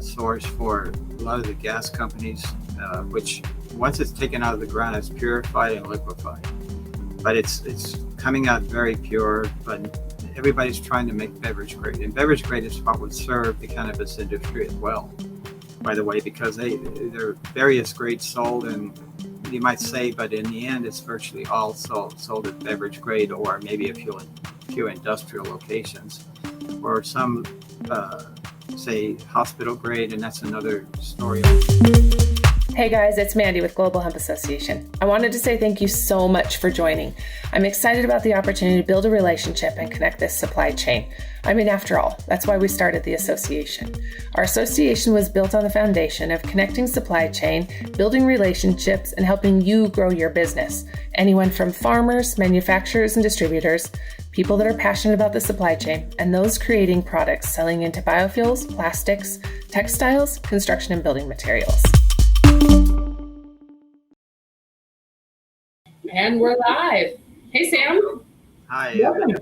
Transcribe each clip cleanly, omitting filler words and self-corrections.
source for a lot of the gas companies, which once it's taken out of the ground, it's purified and liquefied. But it's coming out very pure, but everybody's trying to make beverage grade. And beverage grade is what would serve the cannabis industry as well, by the way, because there are various grades sold, and you might say, but in the end, it's virtually all sold at beverage grade, or maybe a few industrial locations, or some, say, hospital grade, and that's another story. Hey guys, it's Mandy with Global Hemp Association. I wanted to say thank you so much for joining. I'm excited about the opportunity to build a relationship and connect this supply chain. I mean, after all, that's why we started the association. Our association was built on the foundation of connecting supply chain, building relationships, and helping you grow your business. Anyone from farmers, manufacturers, and distributors, people that are passionate about the supply chain, and those creating products selling into biofuels, plastics, textiles, construction, and building materials. And we're live. Hey, Sam. Hi. Welcome.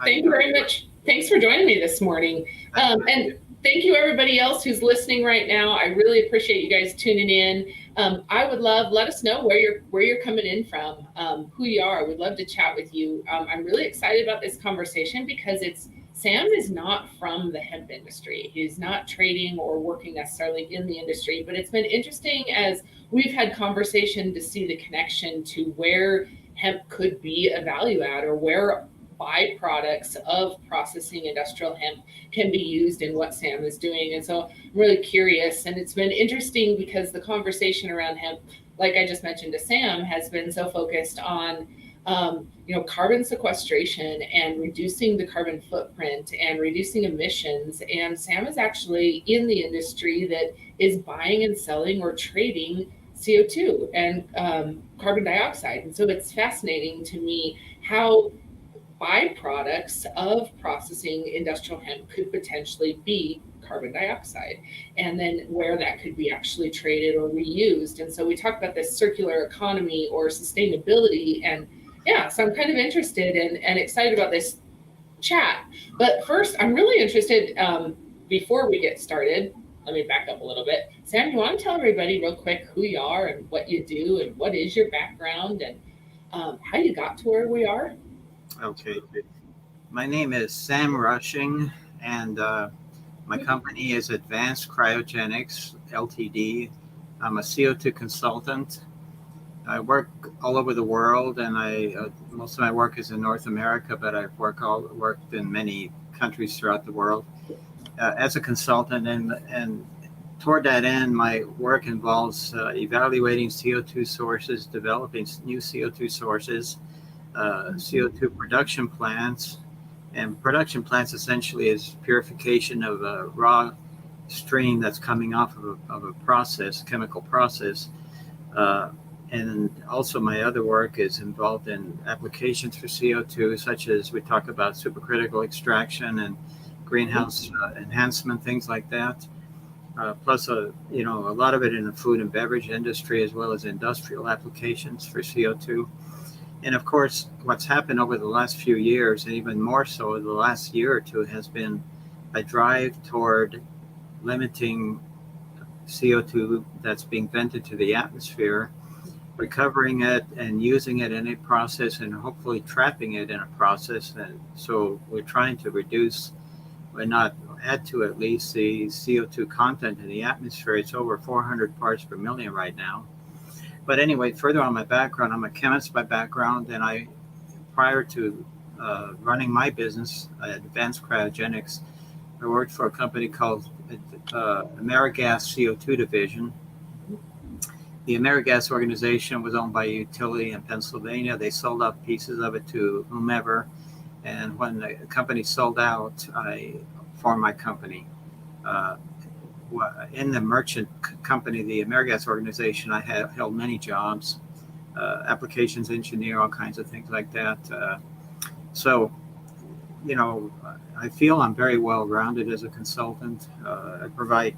Thank you very much. Thanks for joining me this morning. And thank you, everybody else who's listening right now. I really appreciate you guys tuning in. I would let us know where you're coming in from, who you are. We'd love to chat with you. I'm really excited about this conversation because Sam is not from the hemp industry. He's not trading or working necessarily in the industry, but it's been interesting as we've had conversation to see the connection to where hemp could be a value add, or where byproducts of processing industrial hemp can be used in what Sam is doing. And so I'm really curious, and it's been interesting because the conversation around hemp, like I just mentioned to Sam, has been so focused on carbon sequestration and reducing the carbon footprint and reducing emissions. And Sam is actually in the industry that is buying and selling or trading CO2 and carbon dioxide. And so it's fascinating to me how byproducts of processing industrial hemp could potentially be carbon dioxide, and then where that could be actually traded or reused. And so we talk about this circular economy or sustainability, and so I'm kind of interested and excited about this chat. But first, I'm really interested, before we get started, let me back up a little bit. Sam, you want to tell everybody real quick who you are and what you do and what is your background and how you got to where we are? Okay. My name is Sam Rushing, and my company is Advanced Cryogenics Ltd. I'm a CO2 consultant. I work all over the world, and most of my work is in North America, but I've worked in many countries throughout the world as a consultant. And toward that end, my work involves evaluating CO2 sources, developing new CO2 sources, CO2 production plants. And production plants essentially is purification of a raw stream that's coming off of a process, chemical process. And also my other work is involved in applications for CO2, such as we talk about supercritical extraction and greenhouse enhancement, things like that. Plus, a lot of it in the food and beverage industry, as well as industrial applications for CO2. And of course, what's happened over the last few years, and even more so the last year or two, has been a drive toward limiting CO2 that's being vented to the atmosphere, recovering it and using it in a process, and hopefully trapping it in a process. And so we're trying to reduce, or not add to at least, the CO2 content in the atmosphere. It's over 400 parts per million right now. But anyway, further on my background, I'm a chemist by background, and prior to running my business, Advanced Cryogenics, I worked for a company called AmeriGas CO2 Division. The AmeriGas organization was owned by a utility in Pennsylvania. They sold off pieces of it to whomever, and when the company sold out, I formed my company. In the merchant company, the AmeriGas organization, I held many jobs, applications engineer, all kinds of things like that. So, I feel I'm very well rounded as a consultant. I provide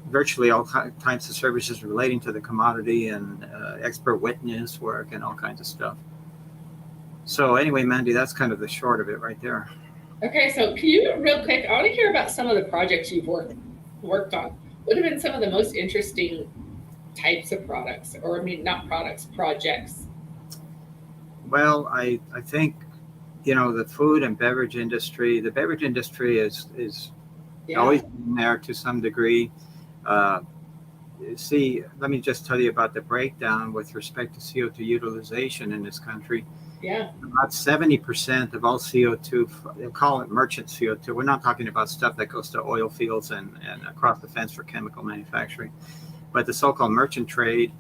virtually all types of services relating to the commodity, and expert witness work and all kinds of stuff. So anyway, Mandy, that's kind of the short of it right there. Okay, so can you real quick, I want to hear about some of the projects you've worked worked on, what have been some of the most interesting types of products, or I mean, not products, projects? Well, I think, the food and beverage industry, the beverage industry is Yeah. always been there to some degree. Uh, See, let me just tell you about the breakdown with respect to CO2 utilization in this country. Yeah. About 70% of all CO2, they'll call it merchant CO2. We're not talking about stuff that goes to oil fields and across the fence for chemical manufacturing. But the so-called merchant trade,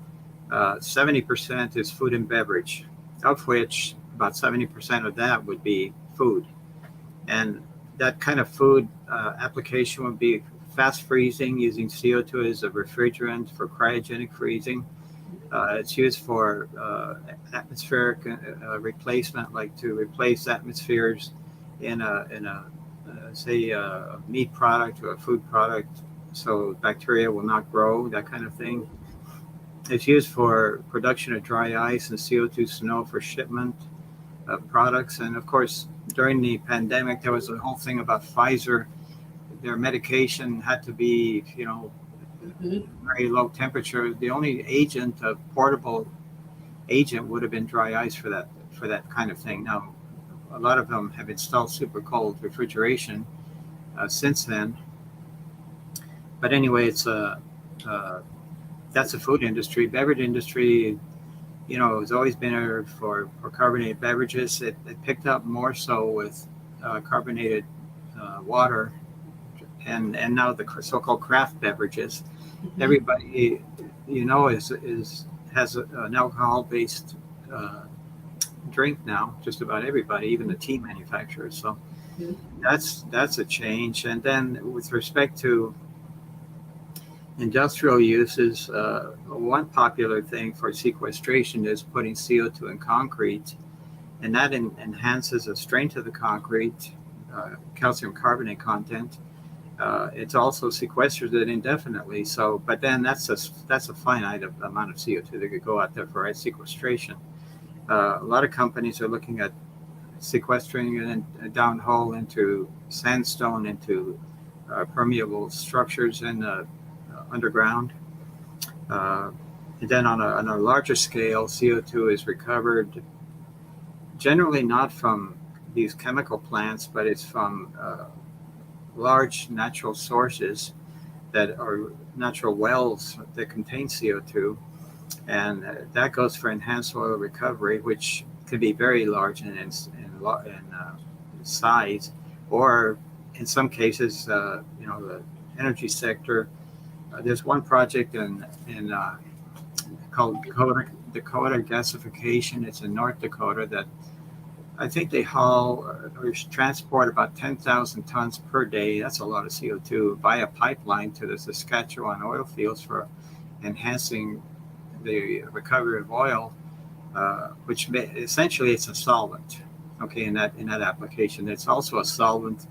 70% is food and beverage, of which about 70% of that would be food. And that kind of food application would be fast freezing using CO2 as a refrigerant for cryogenic freezing. It's used for atmospheric replacement, like to replace atmospheres in a say a meat product or a food product, so bacteria will not grow, that kind of thing. It's used for production of dry ice and CO2 snow for shipment of products. And of course, during the pandemic, there was a whole thing about Pfizer. Their medication had to be, very low temperature. The only agent, a portable agent, would have been dry ice for that kind of thing. Now, a lot of them have installed super cold refrigeration since then. But anyway, it's that's the food industry. Beverage industry, has always been there for carbonated beverages. It picked up more so with carbonated water, and now the so-called craft beverages. Mm-hmm. Everybody, has an alcohol-based drink now. Just about everybody, even the tea manufacturers. So that's a change. And then with respect to industrial uses, one popular thing for sequestration is putting CO2 in concrete, and that enhances the strength of the concrete, calcium carbonate content. It also sequesters it indefinitely. So, but then that's a finite amount of CO2 that could go out there for sequestration. A lot of companies are looking at sequestering it downhole into sandstone, into permeable structures in the underground. And then on a larger scale, CO2 is recovered generally not from these chemical plants, but it's from large natural sources that are natural wells that contain CO2. And that goes for enhanced oil recovery, which can be very large in size, or in some cases, the energy sector. There's one project in called Dakota Gasification. It's in North Dakota that I think they haul or transport about 10,000 tons per day. That's a lot of CO2 via pipeline to the Saskatchewan oil fields for enhancing the recovery of oil, which essentially it's a solvent. Okay, in that application, it's also a solvent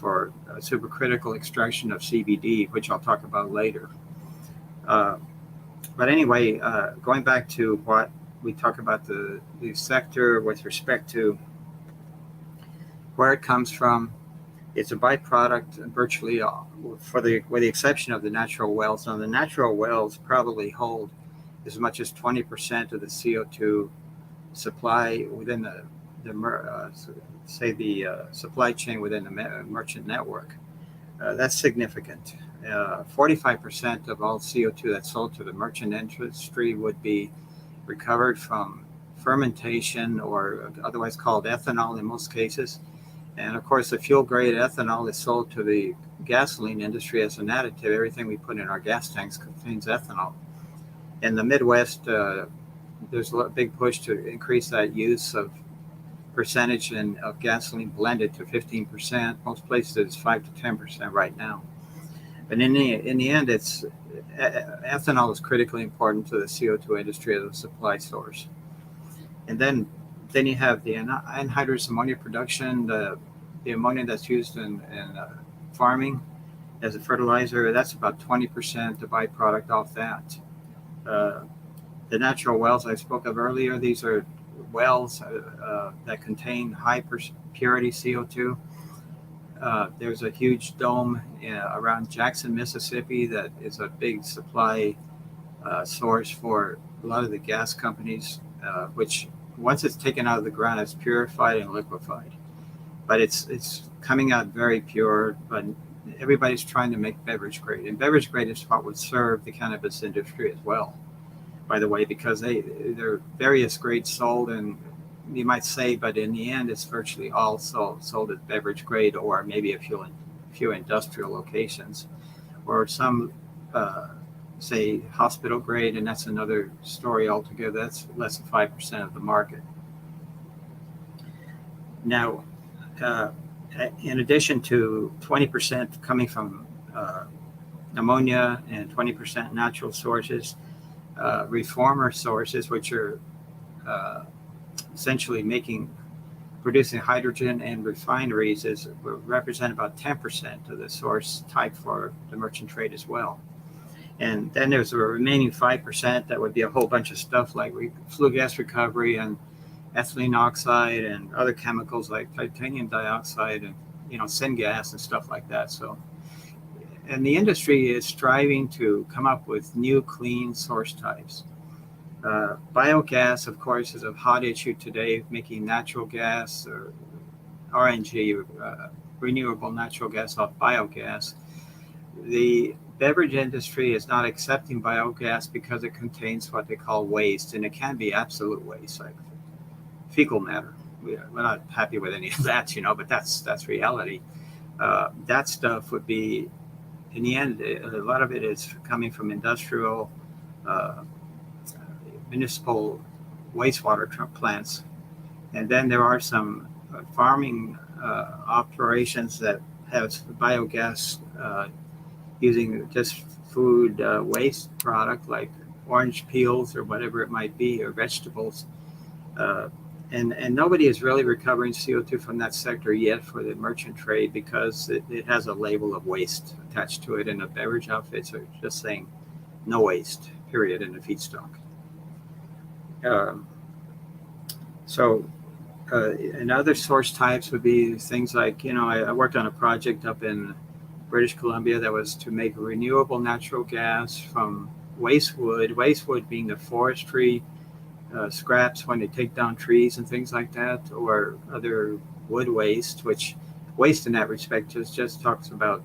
for supercritical extraction of CBD, which I'll talk about later. But anyway, going back to what we talk about the sector with respect to where it comes from, it's a byproduct virtually with the exception of the natural wells. Now, the natural wells probably hold as much as 20% of the CO2 supply within the supply chain within the merchant network. That's significant. 45% of all CO2 that's sold to the merchant industry would be recovered from fermentation, or otherwise called ethanol in most cases. And of course, the fuel grade ethanol is sold to the gasoline industry as an additive. Everything we put in our gas tanks contains ethanol. In the Midwest, there's a big push to increase that use of percentage of gasoline blended to 15%. Most places it's 5 to 10% right now. But in the end, ethanol is critically important to the CO2 industry as a supply source. And then you have the anhydrous ammonia production, the ammonia that's used in farming as a fertilizer. That's about 20%, the byproduct off that. The natural wells I spoke of earlier, these are wells that contain high purity CO2. There's a huge dome around Jackson, Mississippi, that is a big supply source for a lot of the gas companies, which once it's taken out of the ground, it's purified and liquefied. But it's coming out very pure, but everybody's trying to make beverage grade. And beverage grade is what would serve the cannabis industry as well, by the way, because there are various grades sold, and you might say, but in the end, it's virtually all sold at beverage grade, or maybe a few industrial locations, or some say hospital grade, and that's another story altogether. That's less than 5% of the market. Now, in addition to 20% coming from ammonia and 20% natural sources, reformer sources, which are essentially producing hydrogen, and refineries represent about 10% of the source type for the merchant trade as well. And then there's the remaining 5% that would be a whole bunch of stuff like flue gas recovery and ethylene oxide and other chemicals like titanium dioxide and syngas and stuff like that. So, and the industry is striving to come up with new clean source types. Biogas, of course, is a hot issue today, making natural gas or RNG, renewable natural gas off biogas. The beverage industry is not accepting biogas because it contains what they call waste, and it can be absolute waste, like fecal matter. We're not happy with any of that, but that's reality. That stuff would be, in the end, a lot of it is coming from industrial, municipal wastewater plants. And then there are some farming operations that have biogas using just food waste product like orange peels or whatever it might be, or vegetables. And nobody is really recovering CO2 from that sector yet for the merchant trade, because it has a label of waste attached to it, and the beverage outfits are just saying no waste, period, in the feedstock. And other source types would be things like, I worked on a project up in British Columbia that was to make renewable natural gas from waste wood being the forestry scraps when they take down trees and things like that, or other wood waste, which waste in that respect just talks about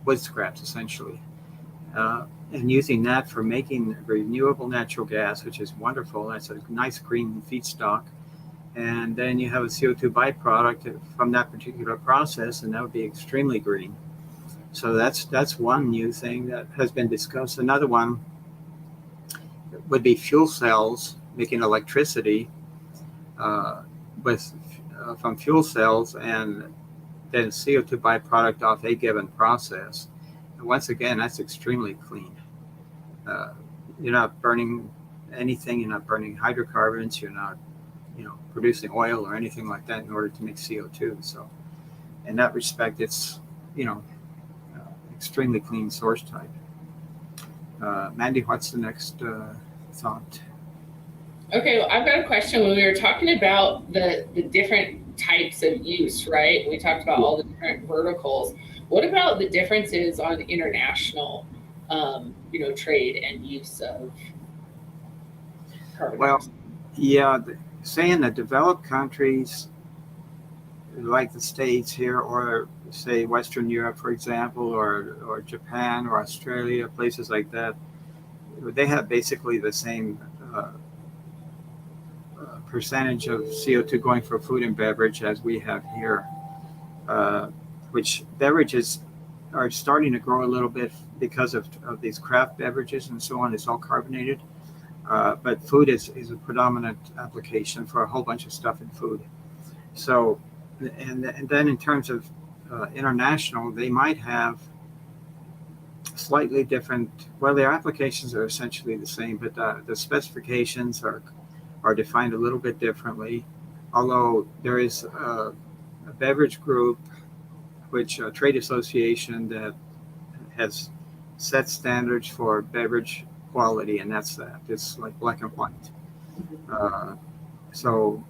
wood scraps essentially. And using that for making renewable natural gas, which is wonderful. That's a nice green feedstock. And then you have a CO2 byproduct from that particular process, and that would be extremely green. So that's one new thing that has been discussed. Another one would be fuel cells, making electricity from fuel cells, and then CO2 byproduct off a given process. And once again, that's extremely clean. You're not burning anything. You're not burning hydrocarbons. You're not, producing oil or anything like that in order to make CO2. So, in that respect, it's, extremely clean source type. Mandy, what's the next thought? Okay, well, I've got a question. When we were talking about the different types of use, right? We talked about all the different verticals. What about the differences on international, trade and use of carbon dioxide? Yeah, say in the developed countries, like the States here, or say Western Europe, for example, or Japan or Australia, places like that, they have basically the same percentage of CO2 going for food and beverage as we have here, which beverages are starting to grow a little bit because of these craft beverages and so on. It's all carbonated. But food is a predominant application for a whole bunch of stuff in food. So, and then in terms of international, they might have slightly different, well, their applications are essentially the same, but the specifications are defined a little bit differently. Although there is a beverage group, which a trade association that has set standards for beverage quality, and that's that. It's like black and white. So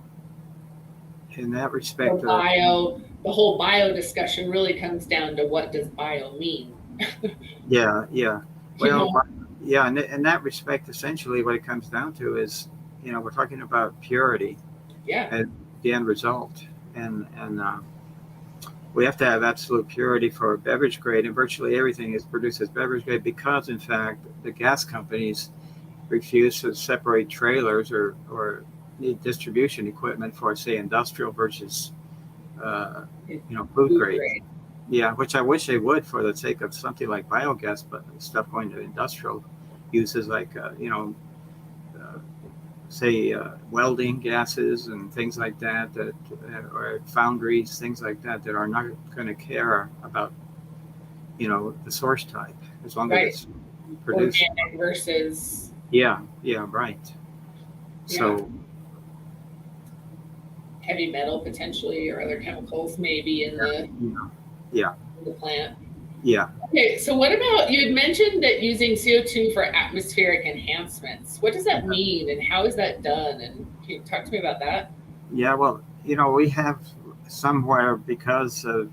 in that respect, the whole bio discussion really comes down to what does bio mean? Yeah. Well, know? yeah, in that respect, essentially what it comes down to is, we're talking about purity Yeah. as the end result. And we have to have absolute purity for beverage grade, and virtually everything is produced as beverage grade because, in fact, the gas companies refuse to separate trailers or need distribution equipment for, say, industrial versus, food grade. Yeah, which I wish they would for the sake of something like biogas, but stuff going to industrial uses like, say, welding gases and things like that, or foundries, things like that are not going to care about, the source type as long as it's produced. Organic versus. Yeah, right. So heavy metal potentially or other chemicals maybe in the plant. Yeah. Okay, so what about, you had mentioned that using CO2 for atmospheric enhancements. What does that mean and how is that done? And can you talk to me about that? Yeah, well, we have somewhere, because of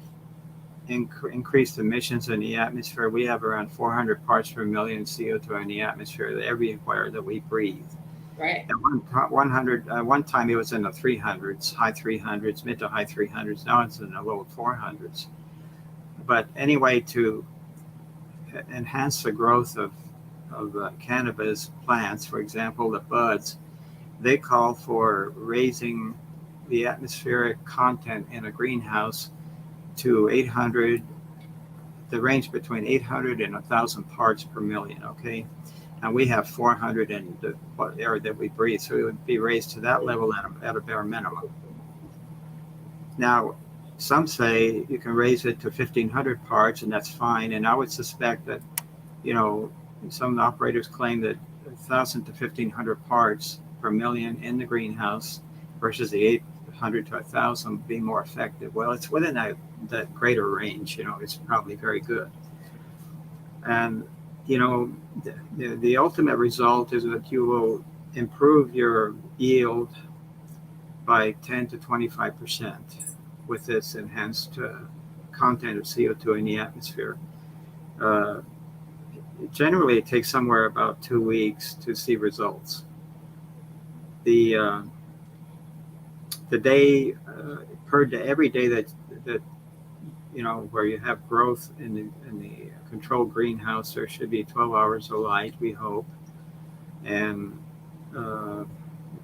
increased emissions in the atmosphere, we have around 400 parts per million CO2 in the atmosphere everywhere that we breathe. Right. At one time it was in the 300s, high 300s, mid to high 300s. Now it's in the low 400s. But anyway, to enhance the growth of cannabis plants, for example, the buds, they call for raising the atmospheric content in a greenhouse to 800, the range between 800 and 1,000 parts per million, okay? And we have 400 in the air that we breathe, so it would be raised to that level at a bare minimum. Now, some say you can raise it to 1,500 parts, and that's fine. And I would suspect that, some operators claim that 1,000 to 1,500 parts per million in the greenhouse versus the 800 to 1,000 would be more effective. Well, it's within that greater range. It's probably very good. And the ultimate result is that you will improve your yield by 10 to 25% with this enhanced content of CO2 in the atmosphere. Generally, it takes somewhere about 2 weeks to see results. The day per day, every day that where you have growth in the controlled greenhouse, there should be 12 hours of light, we hope, and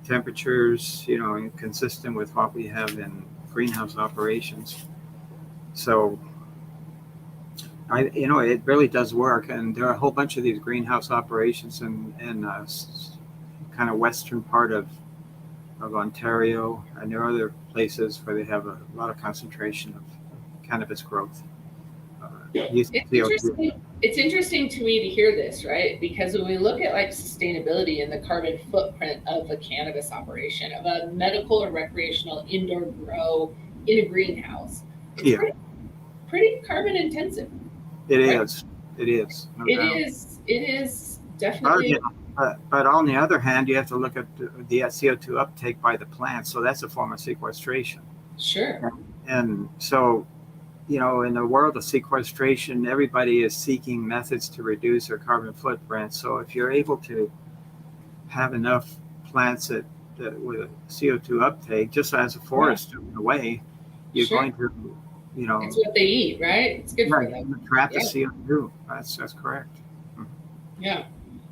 temperatures, consistent with what we have in greenhouse operations. So, it really does work, and there are a whole bunch of these greenhouse operations in kind of western part of Ontario, and there are other places where they have a lot of concentration of cannabis growth. It's interesting to me to hear this, right? Because when we look at like sustainability and the carbon footprint of a cannabis operation, of a medical or recreational indoor grow in a greenhouse, it's pretty carbon intensive. It is. It is. No doubt. It is definitely. But on the other hand, you have to look at the CO2 uptake by the plant. So that's a form of sequestration. Sure. And so, in the world of sequestration, everybody is seeking methods to reduce their carbon footprint. So if you're able to have enough plants that with a CO2 uptake, just as a forest in a way, you're going to, it's what they eat, right? It's good for them. Trap the CO2. That's correct. Yeah.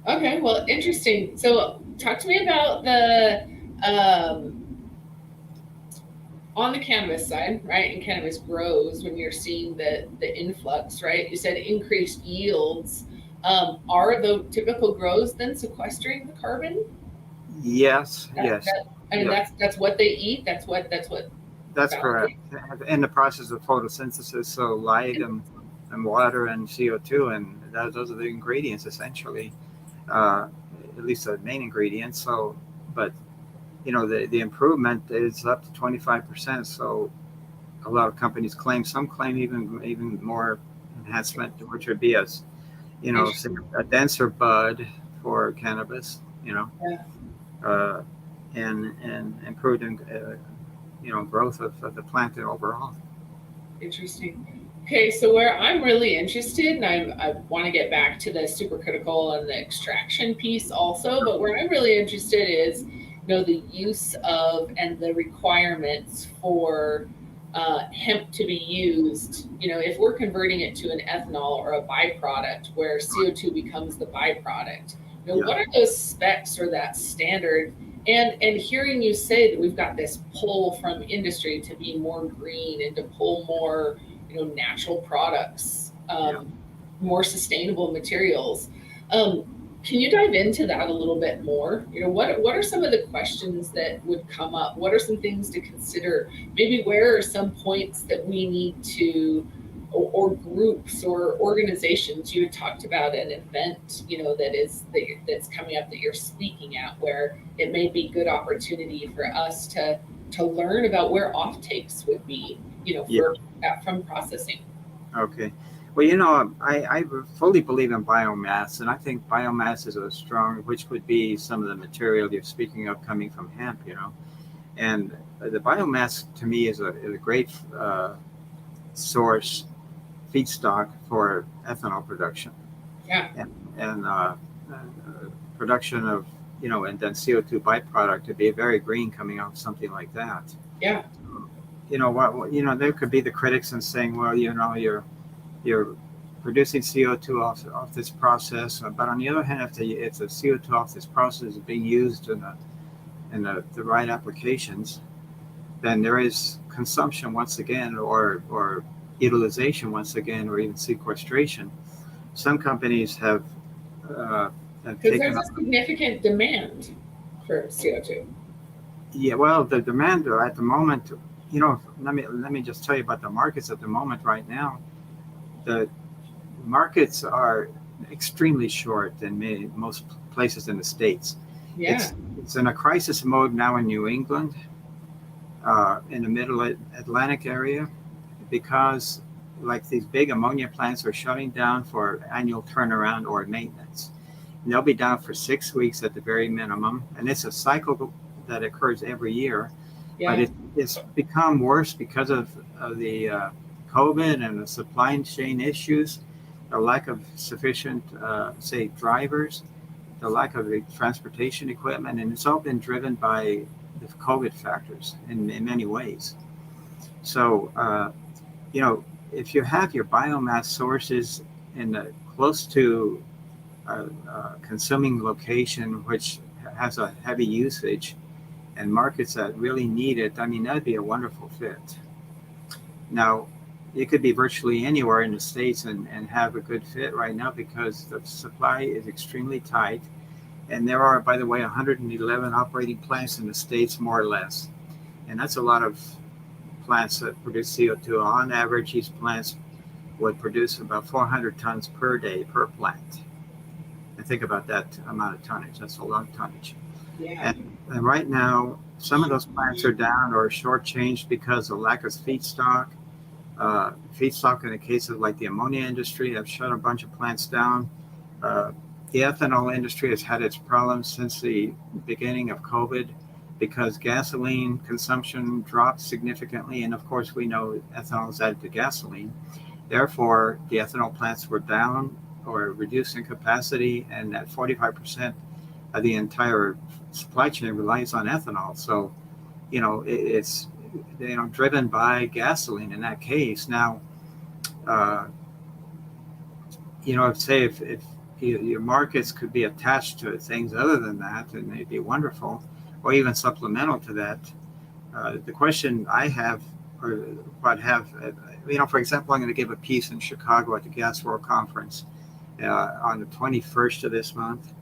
Okay. Well, interesting. So talk to me about the on the cannabis side, right? And cannabis grows when you're seeing the influx, right? You said increased yields. Are the typical grows then sequestering the carbon? Yes. That's what they eat. That's correct. In the process of photosynthesis, so light and water and CO2, and those are the ingredients essentially, at least the main ingredients. So, but the improvement is up to 25%. So, a lot of companies some claim even more enhancement, which would be as a denser bud for cannabis. And improved growth of the plant overall. Interesting. Okay, so where I'm really interested, and I want to get back to the supercritical and the extraction piece also, but where I'm really interested is, the use of and the requirements for hemp to be used. If we're converting it to an ethanol or a byproduct where CO2 becomes the byproduct, what are those specs or that standard? And hearing you say that we've got this pull from industry to be more green and to pull more, natural products, more sustainable materials. Can you dive into that a little bit more? What are some of the questions that would come up? What are some things to consider? Maybe where are some points that we need to, or groups or organizations? You had talked about an event, that's coming up that you're speaking at, where it may be good opportunity for us to learn about where off takes would be, from processing. Okay. Well, I fully believe in biomass, and I think biomass is a strong, which would be some of the material you're speaking of coming from hemp, and the biomass to me is a great source feedstock for ethanol production. Yeah. And production of, and then CO2 byproduct to be very green coming off something like that. Yeah. There could be the critics and saying, well, you're producing CO2 off this process, but on the other hand, if the CO2 off this process is being used in the right applications, then there is consumption once again, or utilization once again, or even sequestration. Some companies have because there's a significant demand for CO2. Yeah, well, the demand at the moment, let me just tell you about the markets at the moment right now. The markets are extremely short in most places in the States. Yeah. It's in a crisis mode now in New England, in the middle Atlantic area, because like these big ammonia plants are shutting down for annual turnaround or maintenance. And they'll be down for 6 weeks at the very minimum. And it's a cycle that occurs every year. Yeah. But it's become worse because of the COVID and the supply chain issues, the lack of sufficient, drivers, the lack of the transportation equipment, and it's all been driven by the COVID factors in many ways. So, if you have your biomass sources close to a consuming location which has a heavy usage and markets that really need it, that'd be a wonderful fit. Now, it could be virtually anywhere in the States and have a good fit right now because the supply is extremely tight. And there are, by the way, 111 operating plants in the States, more or less. And that's a lot of plants that produce CO2. On average, these plants would produce about 400 tons per day per plant. And think about that amount of tonnage. That's a lot of tonnage. Yeah. And right now, some of those plants are down or shortchanged because of lack of feedstock. Feedstock in the case of like the ammonia industry have shut a bunch of plants down. The ethanol industry has had its problems since the beginning of COVID because gasoline consumption dropped significantly. And of course, we know ethanol is added to gasoline. Therefore, the ethanol plants were down or reduced in capacity, and that 45% of the entire supply chain relies on ethanol. So, it's driven by gasoline in that case. Now, if your markets could be attached to things other than that, and they'd be wonderful, or even supplemental to that. The question I have, for example, I'm going to give a piece in Chicago at the Gas World Conference on the 21st of this month,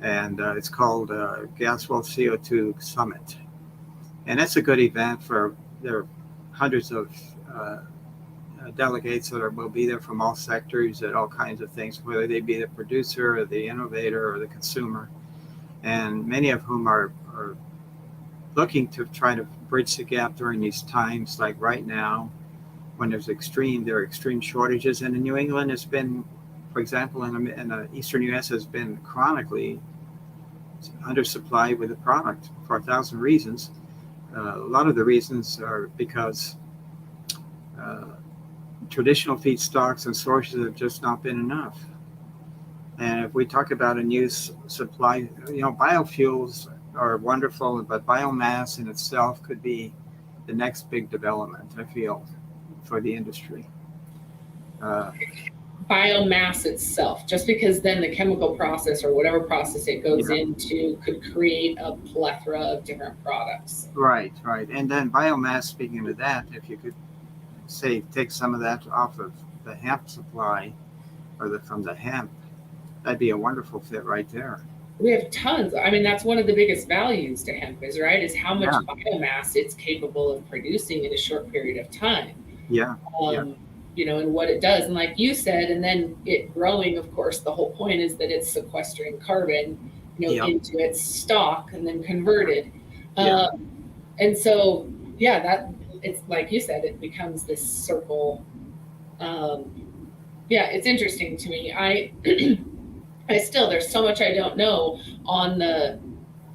and it's called Gas World CO2 Summit. And that's a good event there are hundreds of delegates that will be there from all sectors at all kinds of things, whether they be the producer or the innovator or the consumer, and many of whom are looking to try to bridge the gap during these times, like right now, when there are extreme shortages. And in New England, it's been, for example, in the eastern U.S., has been chronically undersupplied with the product for 1,000 reasons. A lot of the reasons are because traditional feedstocks and sources have just not been enough. And if we talk about a new supply, biofuels are wonderful, but biomass in itself could be the next big development, I feel, for the industry. Biomass itself, just because then the chemical process or whatever process it goes into could create a plethora of different products. Right. And then biomass, speaking of that, if you could say take some of that off of the hemp supply or from the hemp, that'd be a wonderful fit right there. We have tons. I mean, that's one of the biggest values to hemp is how much biomass it's capable of producing in a short period of time. And what it does. And like you said, and then it growing, of course, the whole point is that it's sequestering carbon, into its stalk and then converted. And so, that it's like you said, it becomes this circle. It's interesting to me. I still, there's so much I don't know on the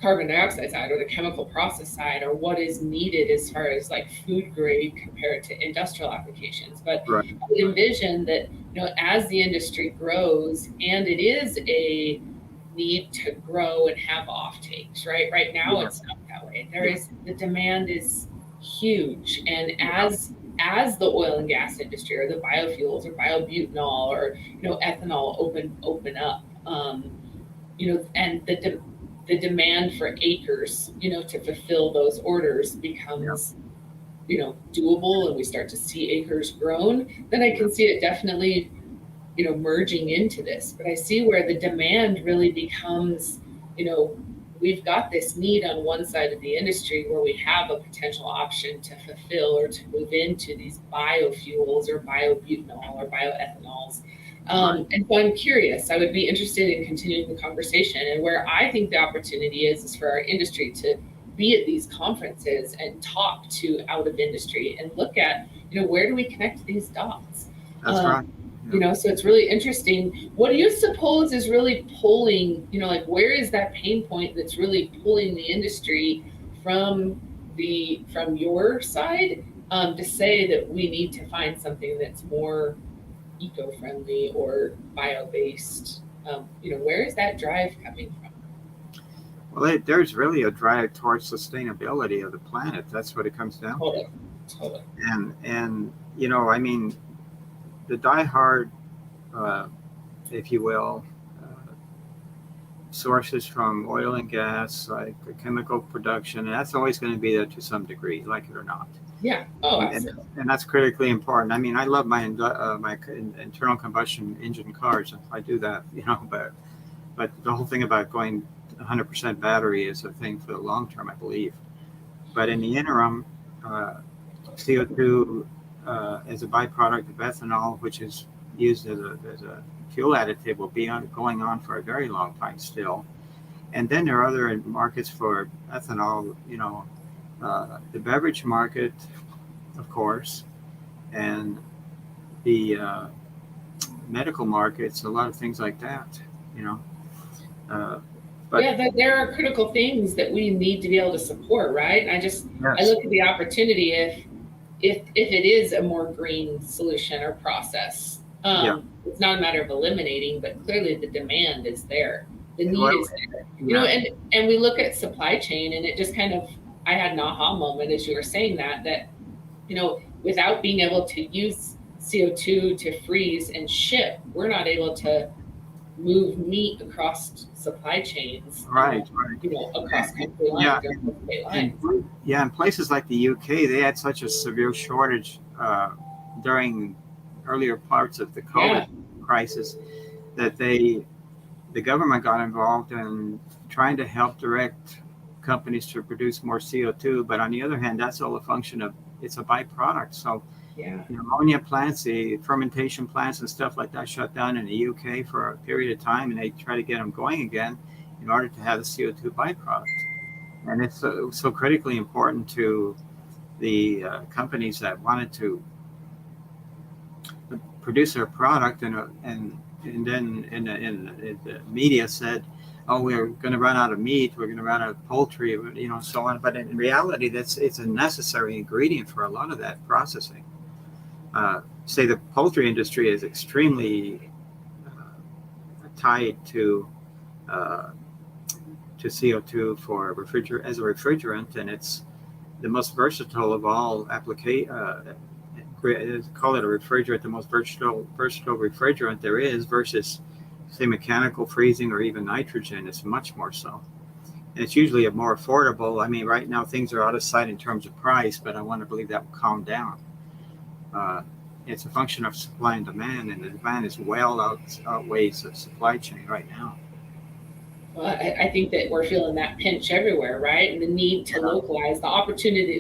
carbon dioxide side or the chemical process side or what is needed as far as like food grade compared to industrial applications. But I would envision that, as the industry grows, and it is a need to grow and have off takes, right? Right now it's not that way. The demand is huge. And as the oil and gas industry or the biofuels or biobutanol or, ethanol open up, and the demand for acres, to fulfill those orders becomes, doable, and we start to see acres grown, then I can see it definitely, merging into this. But I see where the demand really becomes, we've got this need on one side of the industry where we have a potential option to fulfill or to move into these biofuels or biobutanol or bioethanols. And so I'm curious, I would be interested in continuing the conversation, and where I think the opportunity is for our industry to be at these conferences and talk to out of industry and look at, where do we connect these dots? That's right. So it's really interesting. What do you suppose is really pulling, where is that pain point that's really pulling the industry from your side to say that we need to find something that's more eco-friendly or bio-based? Where is that drive coming from? Well, there's really a drive towards sustainability of the planet. That's what it comes down to. Totally. And I mean, the diehard, if you will, sources from oil and gas, like chemical production, and that's always going to be there to some degree, like it or not. Yeah. Oh, absolutely. And that's critically important. I mean, I love my internal combustion engine cars. I do that, but the whole thing about going 100% battery is a thing for the long term, I believe. But in the interim, CO2 as a byproduct of ethanol, which is used as a fuel additive, will be going on for a very long time still. And then there are other markets for ethanol, the beverage market, of course, and the medical markets, a lot of things like that, But there are critical things that we need to be able to support, right? And I look at the opportunity if it is a more green solution or process. It's not a matter of eliminating, but clearly the demand is there. The need is there. And we look at supply chain, and it just kind of, I had an aha moment as you were saying that, without being able to use CO2 to freeze and ship, we're not able to move meat across supply chains. Right. Across country lines or state lines. In places like the UK, they had such a severe shortage during earlier parts of the COVID crisis that the government got involved in trying to help direct companies to produce more CO2. But on the other hand, that's all a function of, it's a byproduct. So the ammonia plants, the fermentation plants and stuff like that shut down in the UK for a period of time, and they try to get them going again in order to have the CO2 byproduct. And it's so critically important to the companies that wanted to produce their product, and then in the media said, oh, we're going to run out of meat, we're going to run out of poultry, so on. But in reality, it's a necessary ingredient for a lot of that processing. say the poultry industry is extremely tied to CO2 for as a refrigerant, and it's the most versatile of all call it a refrigerant, the most versatile refrigerant there is, versus say mechanical freezing or even nitrogen. It's much more so, and it's usually a more affordable. I mean, right now things are out of sight in terms of price, but I want to believe that will calm down. It's a function of supply and demand, and the demand is outweighs the supply chain right now. Well, I think that we're feeling that pinch everywhere, right? And the need to localize, the opportunity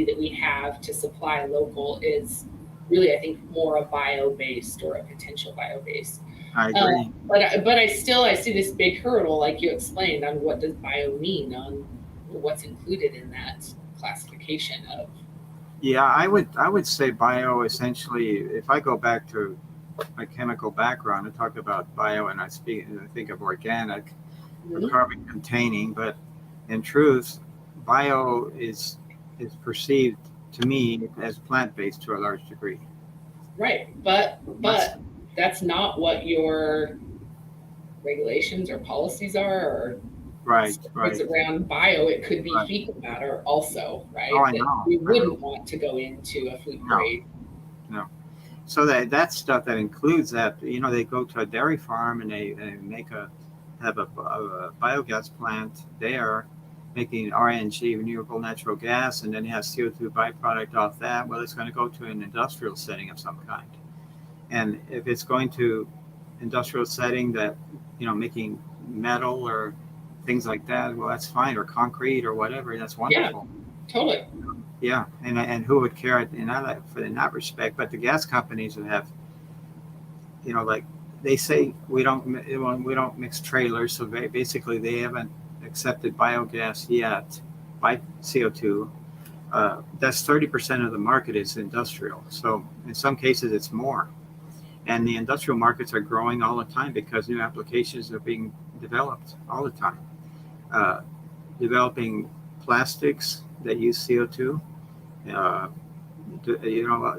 that we have to supply local is really, I think, more a bio-based or a potential bio-based. I agree. But I see this big hurdle, like you explained, on what does bio mean, on what's included in that classification of. Yeah, I would say bio essentially. If I go back to my chemical background, I talk about bio, and I think of organic, or carbon containing, but in truth, bio is perceived to me as plant-based to a large degree. Right, but that's not what your regulations or policies are, or right around bio. It could be fecal matter also, right? Oh, I know. We wouldn't want to go into a food grade. No. So that stuff that includes that, they go to a dairy farm and they have a biogas plant there making RNG, renewable natural gas, and then you have CO2 byproduct off that. Well, it's going to go to an industrial setting of some kind. And if it's going to industrial setting that, making metal or things like that, well, that's fine, or concrete or whatever. That's wonderful. Yeah, totally. Yeah, and who would care in that respect? But the gas companies that have, like they say, we don't mix trailers, so basically they haven't accepted biogas yet by CO2. That's 30% of the market is industrial. So in some cases it's more, and the industrial markets are growing all the time because new applications are being developed all the time. Developing plastics that use CO2,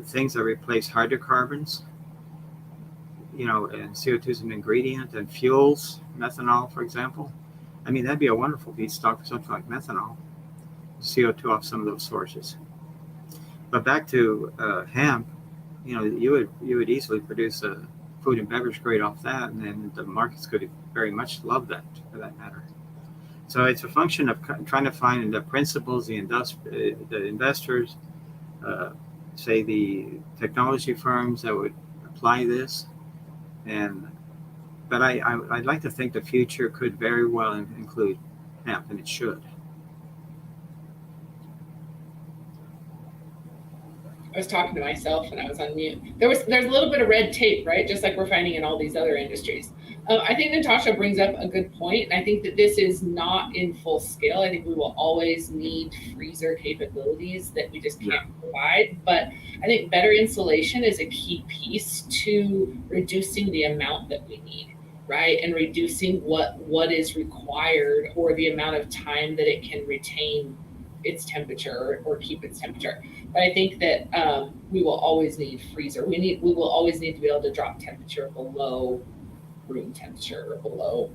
things that replace hydrocarbons, and CO2 is an ingredient, and fuels, methanol, for example. I mean, that'd be a wonderful feedstock for something like methanol, CO2 off some of those sources. But back to hemp, you would easily produce a food and beverage grade off that, and then the markets could very much love that, for that matter. So it's a function of trying to find the principles, the investors, say the technology firms that would apply this, but I'd like to think the future could very well include hemp, and it should. I was talking to myself and I was on mute. There's a little bit of red tape, right? Just like we're finding in all these other industries. I think Natasha brings up a good point. And I think that this is not in full scale. I think we will always need freezer capabilities that we just can't provide. But I think better insulation is a key piece to reducing the amount that we need, right? And reducing what is required, or the amount of time that it can retain its temperature or keep its temperature. But I think that we will always need freezer. We will always need to be able to drop temperature below room temperature, or below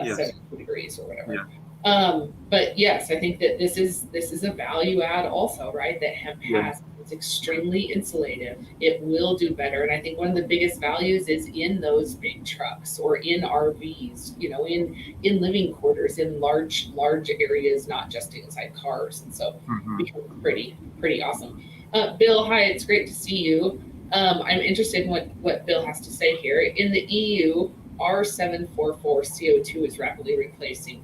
70 degrees or whatever. Yeah. But yes, I think that this is a value add also, right? That hemp has. It's extremely insulative. It will do better. And I think one of the biggest values is in those big trucks, or in RVs, in living quarters, in large areas, not just inside cars. And so becomes pretty awesome. Bill, hi, it's great to see you. I'm interested in what Bill has to say here. In the EU, R744 CO2 is rapidly replacing,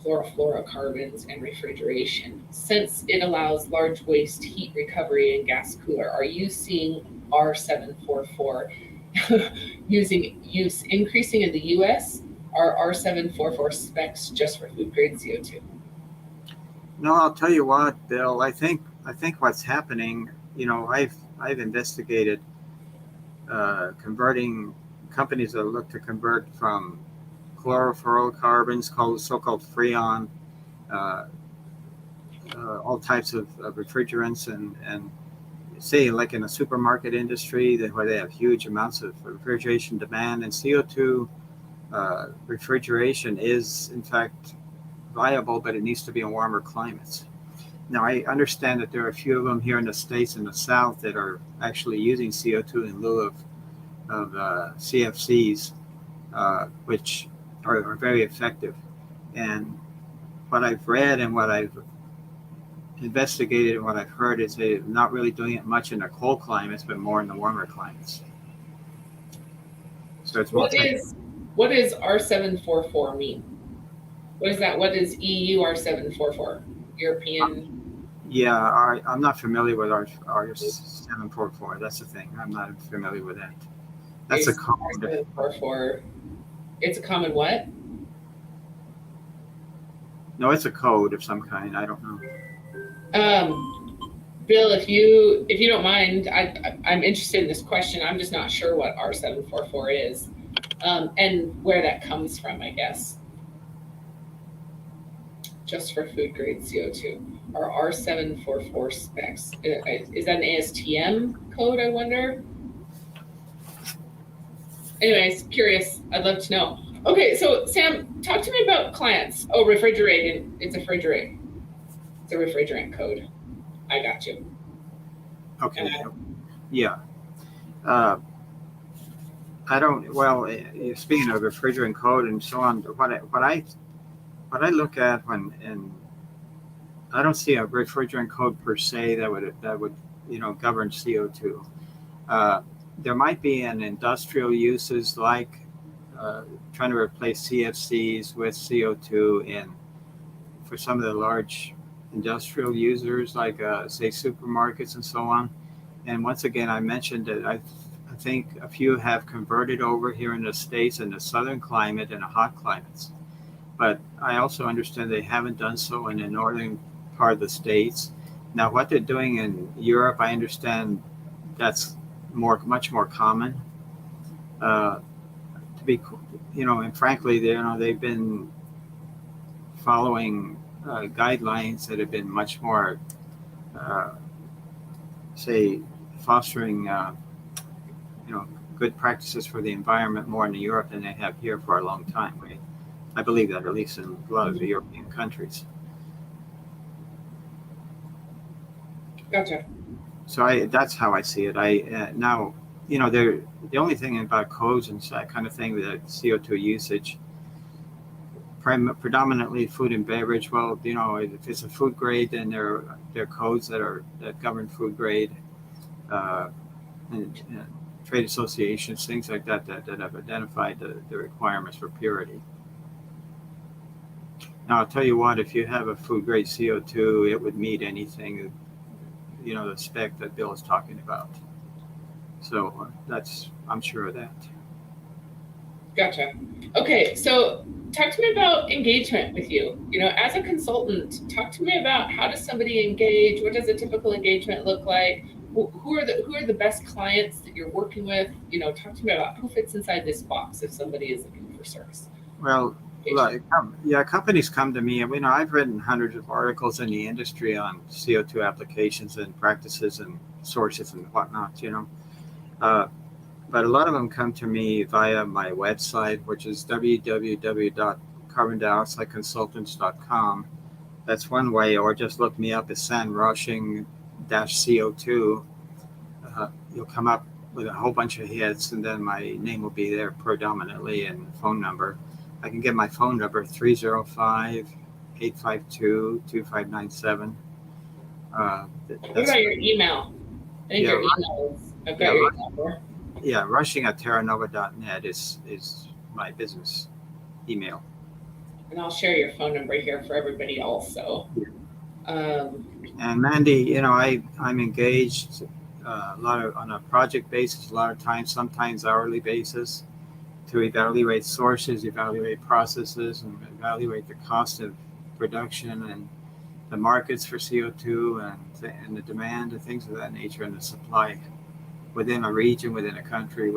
chlorofluorocarbons and refrigeration, since it allows large waste heat recovery and gas cooler. Are you seeing R744 use increasing in the US? Are R744 specs just for food grade CO2? No, I'll tell you what, Bill. I think what's happening, I've investigated converting companies that look to convert from chlorofluorocarbons, so-called freon, all types of refrigerants and say like in a supermarket industry where they have huge amounts of refrigeration demand, and CO2 refrigeration is in fact viable, but it needs to be in warmer climates. Now, I understand that there are a few of them here in the States in the South that are actually using CO2 in lieu of CFCs, which are very effective. And what I've read and what I've investigated and what I've heard is they're not really doing it much in the cold climates, but more in the warmer climates. So it's what does R744 mean? What is that? What is EU R744? European? Yeah, I'm not familiar with R744. That's the thing. I'm not familiar with that. That's a common. R744. It's a common what? No, it's a code of some kind. I don't know. Bill, if you don't mind, I'm interested in this question. I'm just not sure what R744 is, and where that comes from, I guess. Just for food grade CO2, or R744 specs. Is that an ASTM code, I wonder? Anyways, curious. I'd love to know. Okay, so Sam, talk to me about clients. Oh, refrigerated. It's a refrigerant. It's a refrigerant code. I got you. Okay. Yeah. I don't. Well, speaking of refrigerant code and so on, what I look at and I don't see a refrigerant code per se that would govern CO2. There might be an industrial uses like trying to replace CFCs with CO2 for some of the large industrial users like say supermarkets and so on. And once again, I mentioned that I think a few have converted over here in the States in the southern climate and the hot climates. But I also understand they haven't done so in the northern part of the States. Now, what they're doing in Europe, I understand that's much more common. And frankly, they've been following guidelines that have been much more, say, fostering, good practices for the environment more in Europe than they have here for a long time. Right? I believe that, at least in a lot of the European countries. Gotcha. So that's how I see it. Now, the only thing about codes and that kind of thing, that CO2 usage, predominantly food and beverage. Well, if it's a food grade, then there are codes that govern food grade, and trade associations, things like that have identified the requirements for purity. Now, I'll tell you what, if you have a food grade CO2, it would meet anything, the spec that Bill is talking about. So I'm sure of that. Gotcha. Okay, so talk to me about engagement with you. As a consultant, talk to me about how does somebody engage? What does a typical engagement look like? Who are the best clients that you're working with? Talk to me about who fits inside this box if somebody is looking for service. Well, companies come to me. I've written hundreds of articles in the industry on CO2 applications and practices and sources and whatnot, but a lot of them come to me via my website, which is www.carbondioxideconsultants.com. That's one way, or just look me up as Sam Rushing CO2. You'll come up with a whole bunch of hits, and then my name will be there predominantly, and phone number. I can get my phone number, 305-852-2597. What about your email? I think your email is, I've got your email. Yeah, rushing@terranova.net is my business email. And I'll share your phone number here for everybody also. And Mandy, I'm engaged on a project basis, a lot of times, sometimes hourly basis, to evaluate sources, evaluate processes, and evaluate the cost of production and the markets for CO2 and the demand and things of that nature, and the supply within a region, within a country,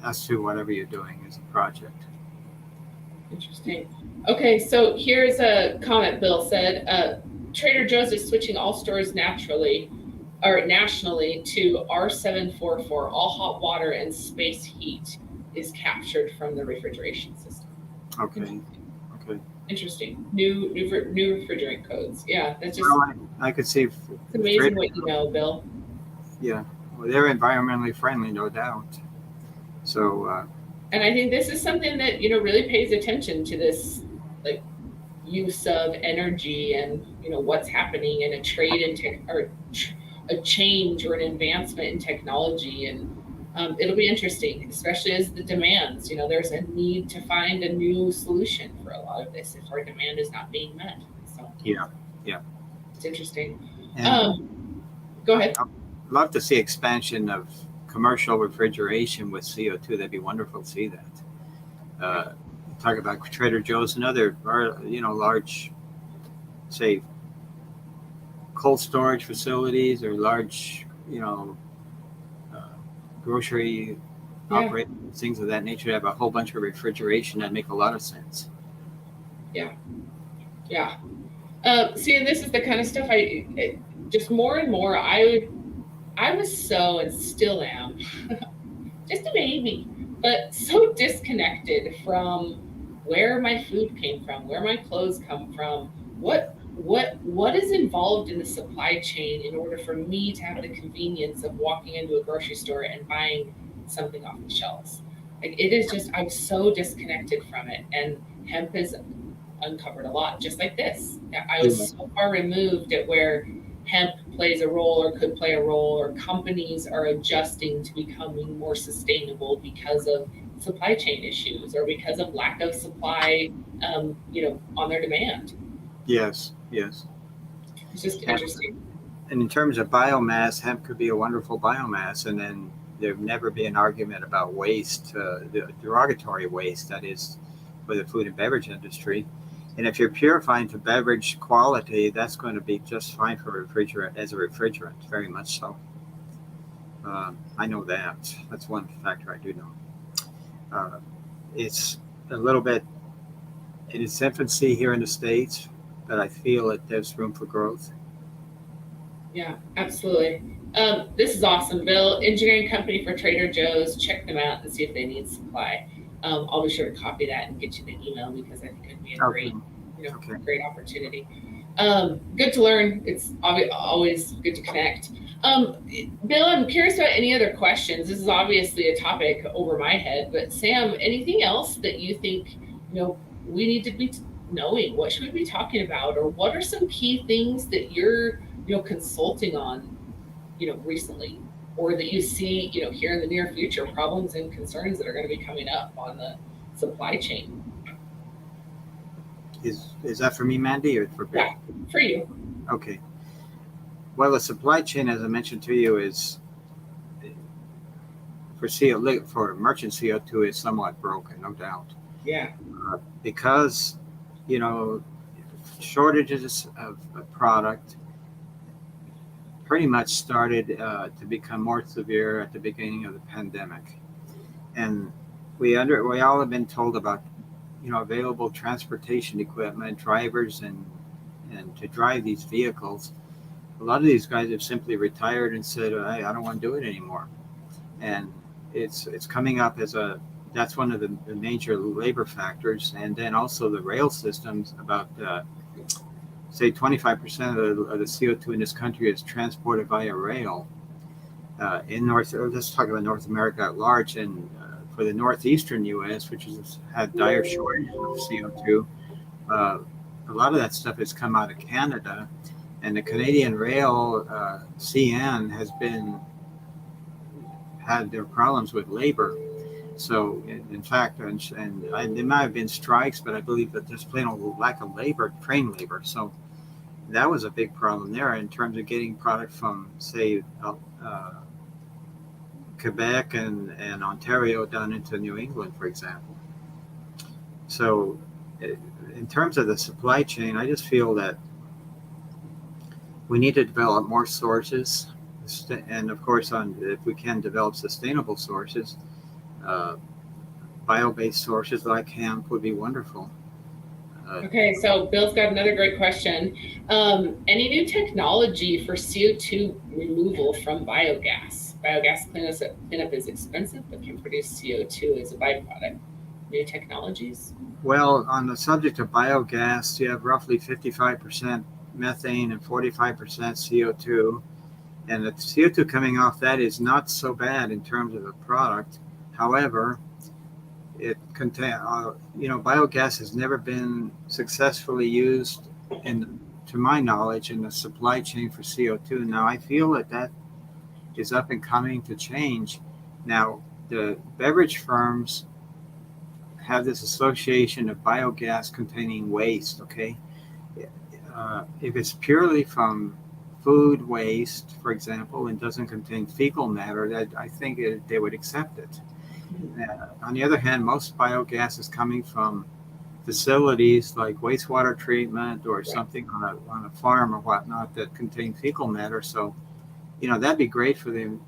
as to whatever you're doing as a project. Interesting. Okay, so here's a comment Bill said. Trader Joe's is switching all stores naturally. or nationally, to R744, all hot water and space heat is captured from the refrigeration system. Okay. Okay. Interesting. New refrigerant codes. Yeah, that's just. Well, I could see. It's amazing what you know, Bill. Yeah. Well, they're environmentally friendly, no doubt. So. And I think this is something that really pays attention to this, like, use of energy and what's happening in a trade and or a change or an advancement in technology, and it'll be interesting, especially as the demands. There's a need to find a new solution for a lot of this if our demand is not being met. So yeah, it's interesting. Go ahead. I'd love to see expansion of commercial refrigeration with CO2. That'd be wonderful to see that. Talk about Trader Joe's and other, large, say, cold storage facilities or large, grocery operations, things of that nature. Have a whole bunch of refrigeration that make a lot of sense. Yeah. See, and this is the kind of stuff just more and more. I was so, and still am, just a baby, but so disconnected from where my food came from, where my clothes come from, what is involved in the supply chain in order for me to have the convenience of walking into a grocery store and buying something off the shelves. Like, it is just, I'm so disconnected from it, and hemp has uncovered a lot, just like this. I was so far removed at where hemp plays a role or could play a role, or companies are adjusting to becoming more sustainable because of supply chain issues or because of lack of supply, on their demand. Yes. It's just interesting. And in terms of biomass, hemp could be a wonderful biomass, and then there'd never be an argument about waste, the derogatory waste that is for the food and beverage industry. And if you're purifying to beverage quality, that's going to be just fine for as a refrigerant, very much so. I know that. That's one factor I do know. It's a little bit in its infancy here in the States, but I feel that there's room for growth. Yeah, absolutely. This is awesome, Bill. Engineering company for Trader Joe's. Check them out and see if they need supply. I'll be sure to copy that and get you the email, because I think it'd be a great, great opportunity. Good to learn. It's always good to connect. Bill, I'm curious about any other questions. This is obviously a topic over my head, but Sam, anything else that you think, we need to be knowing? What should we be talking about? Or what are some key things that you're, consulting on, recently, or that you see, here in the near future, problems and concerns that are going to be coming up on the supply chain? Is that for me, Mandy, or for Bill? Yeah, for you. Okay. Well, the supply chain, as I mentioned to you, is for merchant CO2 is somewhat broken, no doubt. Yeah. Because, shortages of product pretty much started to become more severe at the beginning of the pandemic, and we all have been told about available transportation equipment, drivers, and to drive these vehicles. A lot of these guys have simply retired and said, I don't want to do it anymore, and it's coming up as that's one of the major labor factors. And then also the rail systems, about say 25% of the CO2 in this country is transported via rail. Let's talk about North America at large, and for the northeastern U.S., which has had dire shortages of CO2, a lot of that stuff has come out of Canada, and the Canadian rail, CN, has had their problems with labor. So, in fact, and there might have been strikes, but I believe that there's plain old lack of labor, train labor. So that was a big problem there in terms of getting product from, say, Quebec and Ontario down into New England, for example. So in terms of the supply chain, I just feel that we need to develop more sources, and of course, if we can develop sustainable sources, bio-based sources like hemp would be wonderful. Okay, so Bill's got another great question. Any new technology for CO2 removal from biogas? Biogas cleanup is expensive, but can produce CO2 as a byproduct. New technologies? Well, on the subject of biogas, you have roughly 55% methane and 45% CO2. And the CO2 coming off that is not so bad in terms of the product. However, it contain, biogas has never been successfully used to my knowledge, in the supply chain for CO2. Now, I feel that is up and coming to change. Now, the beverage firms have this association of biogas containing waste, okay? If it's purely from food waste, for example, and doesn't contain fecal matter, that I think they would accept it. On the other hand, most biogas is coming from facilities like wastewater treatment or something on a farm or whatnot that contain fecal matter. So, that'd be great for the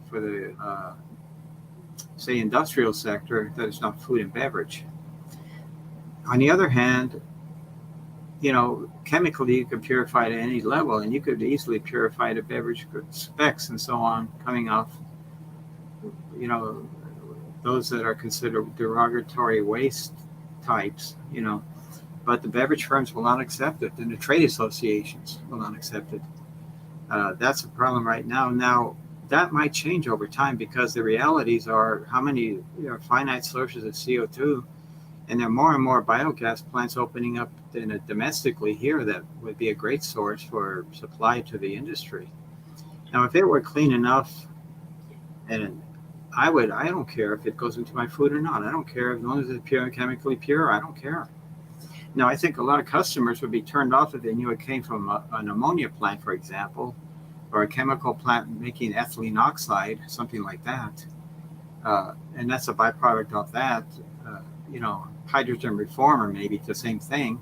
say industrial sector that is not food and beverage. On the other hand, chemically you can purify at any level, and you could easily purify the beverage specs and so on coming off, those that are considered derogatory waste types, but the beverage firms will not accept it, and the trade associations will not accept it. That's a problem right now. Now, that might change over time, because the realities are how many finite sources of CO2, and there are more and more biogas plants opening up domestically here that would be a great source for supply to the industry. Now, if it were clean enough, and I don't care if it goes into my food or not. I don't care, as long as it's pure and chemically pure. I don't care. Now, I think a lot of customers would be turned off if they knew it came from an ammonia plant, for example, or a chemical plant making ethylene oxide, something like that. And that's a byproduct of that. Hydrogen reformer, maybe the same thing.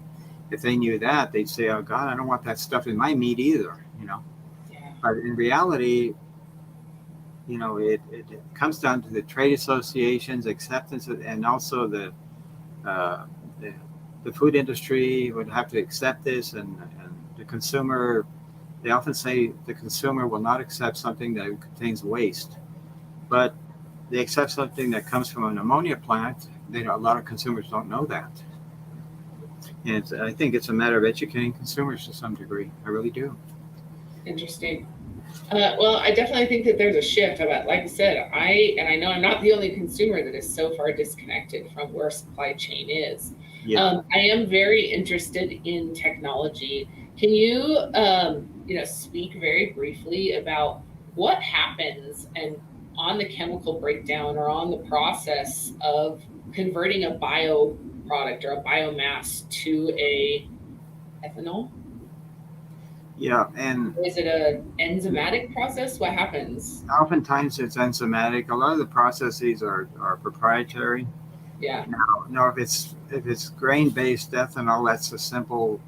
If they knew that, they'd say, "Oh God, I don't want that stuff in my meat either." Yeah. But in reality, it comes down to the trade associations' acceptance, and also the food industry would have to accept this, and the consumer. They often say the consumer will not accept something that contains waste, but they accept something that comes from an ammonia plant. A lot of consumers don't know that. And I think it's a matter of educating consumers to some degree. I really do. Interesting. Well, I definitely think that there's a shift. Like I said, I know I'm not the only consumer that is so far disconnected from where supply chain is. Yeah. I am very interested in technology. Can you, speak very briefly about what happens and on the chemical breakdown or on the process of converting a bio product or a biomass to a ethanol? Yeah, and is it an enzymatic process? What happens? Oftentimes it's enzymatic. A lot of the processes are proprietary. Yeah. Now, if it's grain-based ethanol, that's a simple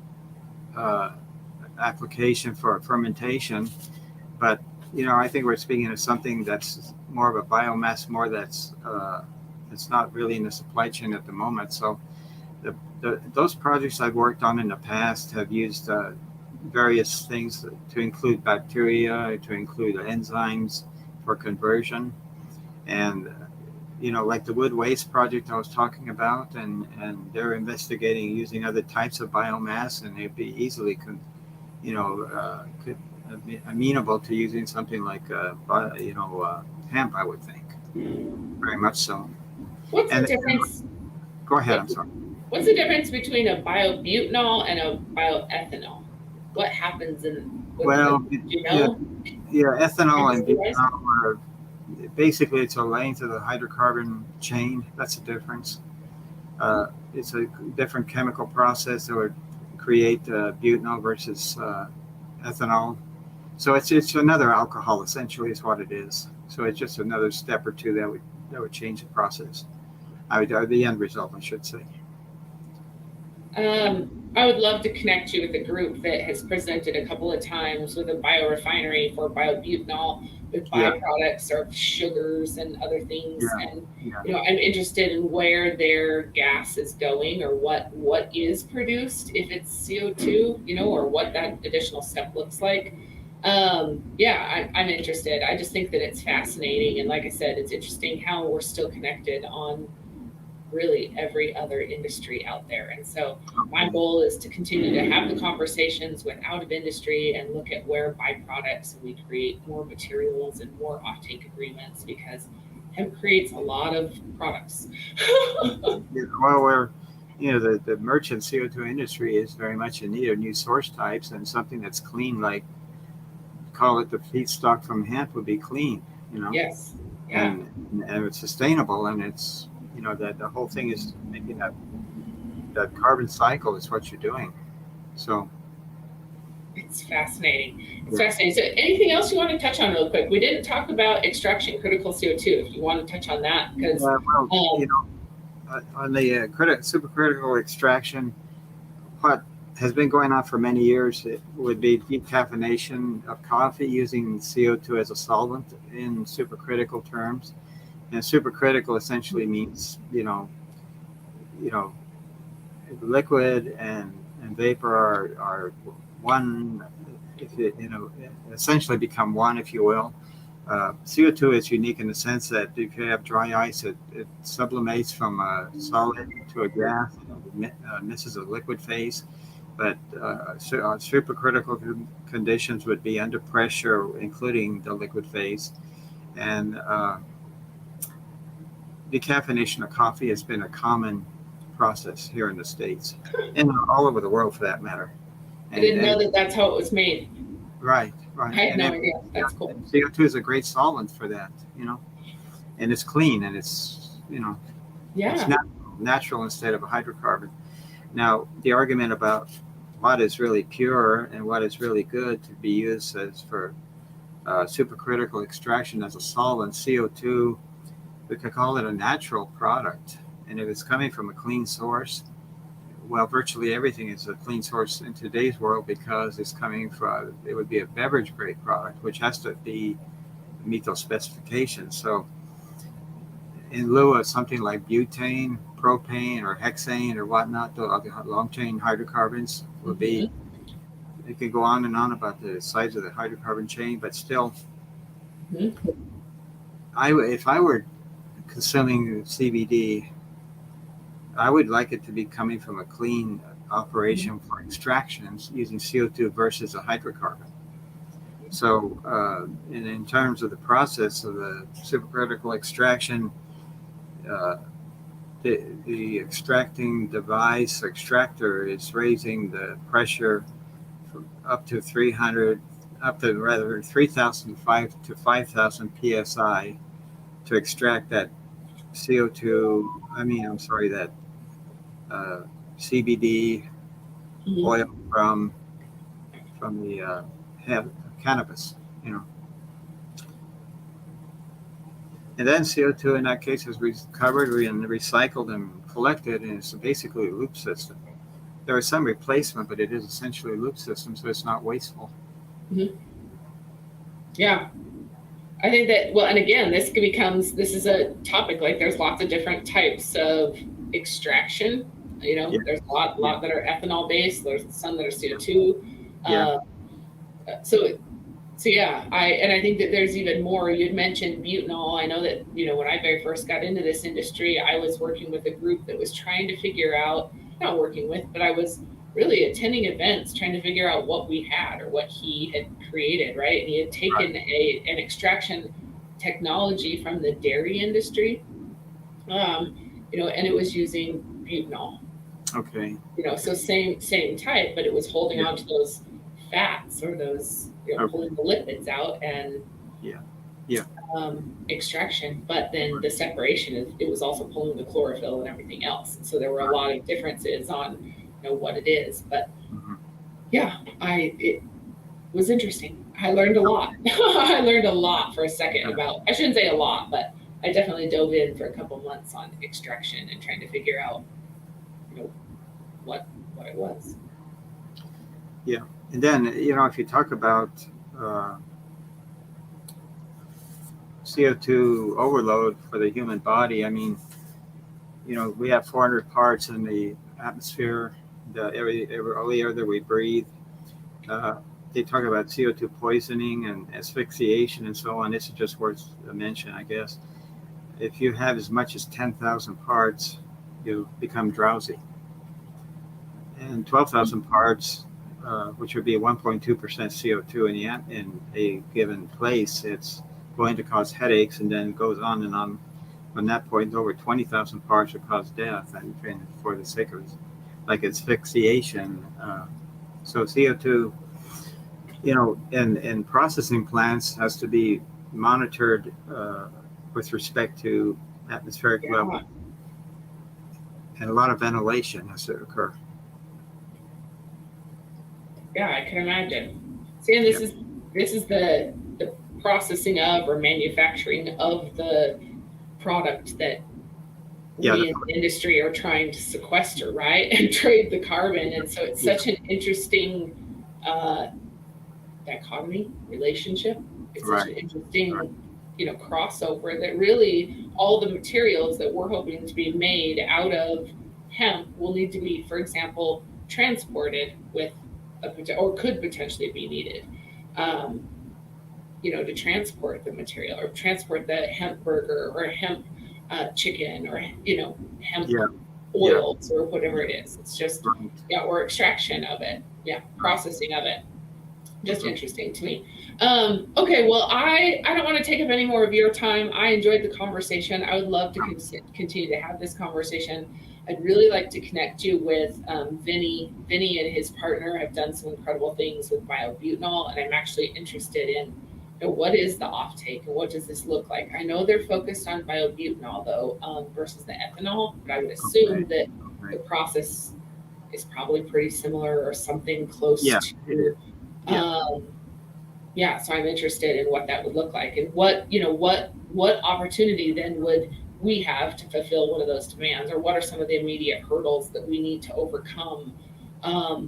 application for fermentation. But I think we're speaking of something that's more of a biomass, it's not really in the supply chain at the moment. So those projects I've worked on in the past have used various things to include bacteria, to include enzymes for conversion. And, like the wood waste project I was talking about, and they're investigating using other types of biomass, and they'd be easily, amenable to using something like, hemp, I would think. Very much so. What's the difference? Go ahead, I'm sorry. What's the difference between a biobutanol and a bioethanol? What happens ethanol and butanol are basically, it's a length of the hydrocarbon chain. That's the difference. It's a different chemical process that would create butanol versus ethanol. So it's another alcohol, essentially, is what it is. So it's just another step or two that would change the process. The end result, I should say. I would love to connect you with a group that has presented a couple of times with a biorefinery for biobutanol byproducts of sugars and other things. Yeah. And Yeah. I'm interested in where their gas is going, or what is produced if it's CO2, or what that additional step looks like. I'm interested. I just think that it's fascinating, and like I said, it's interesting how we're still connected on really every other industry out there. And so my goal is to continue to have the conversations with out of industry and look at where byproducts, we create more materials and more offtake agreements, because hemp creates a lot of products. Well, the merchant CO2 industry is very much in need of new source types, and something that's clean, like call it the feedstock from hemp, would be clean, Yes. Yeah. And it's sustainable, and it's, that the whole thing is making that carbon cycle is what you're doing. So it's fascinating. It's fascinating. So anything else you want to touch on real quick? We didn't talk about extraction critical CO2. If you want to touch on that, because on the supercritical extraction, what has been going on for many years, it would be decaffeination of coffee using CO2 as a solvent in supercritical terms. And supercritical essentially means, liquid and vapor are one, if it, essentially become one, if you will. CO2 is unique in the sense that if you have dry ice, it sublimates from a solid to a gas, misses a liquid phase. But supercritical conditions would be under pressure, including the liquid phase. And decaffeination of coffee has been a common process here in the States, and all over the world for that matter. I didn't know that that's how it was made. Right. I had no idea. That's cool. CO2 is a great solvent for that, and it's clean, and it's, it's natural instead of a hydrocarbon. Now, the argument about what is really pure and what is really good to be used as for supercritical extraction as a solvent, CO2, we could call it a natural product. And if it's coming from a clean source, well, virtually everything is a clean source in today's world, because it's coming from, it would be a beverage grade product, which has to meet those specifications. So in lieu of something like butane, propane, or hexane or whatnot, the long chain hydrocarbons would be, it could go on and on about the size of the hydrocarbon chain, but still, if I were consuming CBD, I would like it to be coming from a clean operation for extractions using CO2 versus a hydrocarbon. So, and in terms of the process of the supercritical extraction, the extracting device extractor is raising the pressure from up to 3,005 to 5,000 psi to extract that that CBD oil from the cannabis, And then CO2 in that case is recovered and recycled and collected, and it's basically a loop system. There is some replacement, but it is essentially a loop system, so it's not wasteful. Yeah. I think that, well, and again, this is a topic, like there's lots of different types of extraction. There's a lot that are ethanol based. There's some that are CO2. I think that there's even more. You'd mentioned butanol. I know that, when I very first got into this industry, I was working with a group that was trying to figure out, not working with, but I was really attending events trying to figure out what we had or what he had created, right? And he had taken an extraction technology from the dairy industry, and it was using butanol. Okay. So same type, but it was holding on to those fats, or those, pulling the lipids out and extraction. But then the separation it was also pulling the chlorophyll and everything else. And so there were a lot of differences on what it is. But it was interesting. I learned a lot. I learned a lot for a second about, I shouldn't say a lot, but I definitely dove in for a couple months on extraction and trying to figure out what it was. Yeah. And then, if you talk about CO2 overload for the human body. I mean, we have 400 parts in the atmosphere, every all the air that we breathe. They talk about CO2 poisoning and asphyxiation and so on. This is just worth a mention, I guess. If you have as much as 10,000 parts, you become drowsy. And 12,000 parts, which would be 1.2% CO2 in a given place, it's going to cause headaches, and then it goes on and on. From that point, over 20,000 parts would cause death, and for the sake of like asphyxiation. So CO2, in processing plants has to be monitored with respect to atmospheric level, and a lot of ventilation has to occur. Yeah, I can imagine. See, and this is the processing of or manufacturing of the product that we in the industry are trying to sequester, right, and trade the carbon. And so it's such an interesting dichotomy relationship. It's such an interesting crossover that really all the materials that we're hoping to be made out of hemp will need to be, for example, transported with or could potentially be needed to transport the material or transport the hemp burger or hemp chicken or hemp oils or whatever it is. It's just or extraction of it, processing of it. Just interesting to me. Okay, well, I don't want to take up any more of your time. I enjoyed the conversation. I would love to continue to have this conversation. I'd really like to connect you with Vinny. Vinny and his partner have done some incredible things with biobutanol, and I'm actually interested in what is the offtake and what does this look like? I know they're focused on biobutanol though versus the ethanol, but I would assume that the process is probably pretty similar or something close to. So I'm interested in what that would look like and what opportunity then would we have to fulfill one of those demands, or what are some of the immediate hurdles that we need to overcome?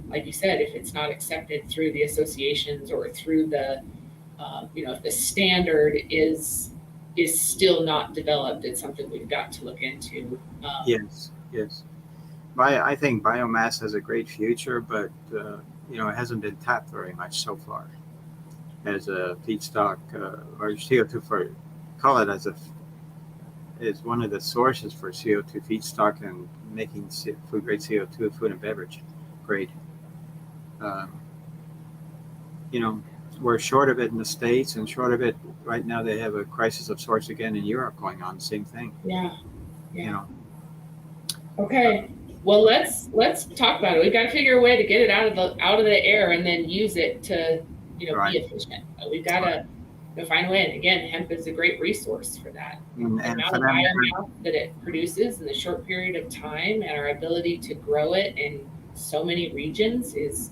Like you said, if it's not accepted through the associations or through the, if the standard is still not developed, it's something we've got to look into. Yes. I think biomass has a great future, but it hasn't been tapped very much so far as a feedstock or CO2 is one of the sources for CO2 feedstock and making food grade CO2 food and beverage grade. We're short of it in the States and short of it right now. They have a crisis of sorts again in Europe going on. Same thing. Yeah. Okay. Well, let's talk about it. We've got to figure a way to get it out of the air and then use it to be efficient. We've got to find a way. And again, hemp is a great resource for that. And the amount of biomass that it produces in the short period of time and our ability to grow it in so many regions is